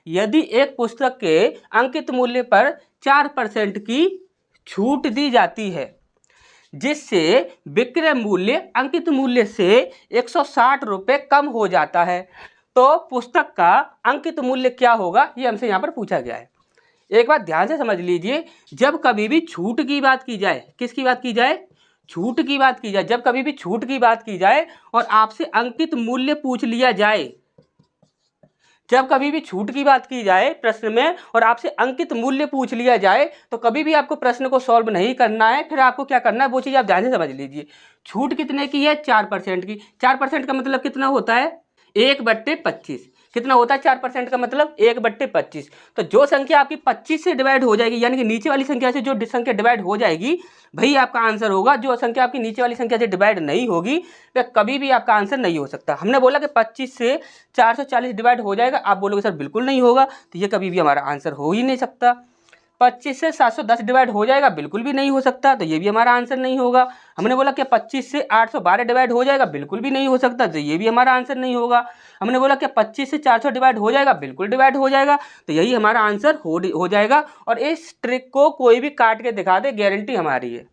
यदि एक पुस्तक के अंकित मूल्य पर 4% की छूट दी जाती है, जिससे विक्रय मूल्य अंकित मूल्य से 160 रुपये कम हो जाता है, तो पुस्तक का अंकित मूल्य क्या होगा, ये हमसे यहाँ पर पूछा गया है। एक बात ध्यान से समझ लीजिए, जब कभी भी छूट की बात की जाए, किसकी बात की जाए, छूट की बात की जाए, जब कभी भी छूट की बात की जाए और आपसे अंकित मूल्य पूछ लिया जाए, जब कभी भी छूट की बात की जाए प्रश्न में और आपसे अंकित मूल्य पूछ लिया जाए, तो कभी भी आपको प्रश्न को सॉल्व नहीं करना है। फिर आपको क्या करना है, वो चीज़ आप ध्यान से समझ लीजिए। छूट कितने की है, 4% की। 4% का मतलब कितना होता है, 1/25। कितना होता है 4% का मतलब, 1/25। तो जो संख्या आपकी 25 से डिवाइड हो जाएगी, यानी कि नीचे वाली संख्या से जो संख्या डिवाइड हो जाएगी, वही आपका आंसर होगा। जो संख्या आपकी नीचे वाली संख्या से डिवाइड नहीं होगी, वह कभी भी आपका आंसर नहीं हो सकता। हमने बोला कि 25 से 440 डिवाइड हो जाएगा, आप बोलोगे सर बिल्कुल नहीं होगा, तो ये कभी भी हमारा आंसर हो ही नहीं सकता। 25 से 710 डिवाइड हो जाएगा, बिल्कुल भी नहीं हो सकता, तो ये भी हमारा आंसर नहीं होगा। हमने बोला कि 25 से 812 डिवाइड हो जाएगा, बिल्कुल भी नहीं हो सकता, तो ये भी हमारा आंसर नहीं होगा। हमने बोला कि 25 से 400 डिवाइड हो जाएगा, बिल्कुल डिवाइड हो जाएगा, तो यही हमारा आंसर हो जाएगा। और इस ट्रिक को कोई भी काट के दिखा दे, गारंटी हमारी है।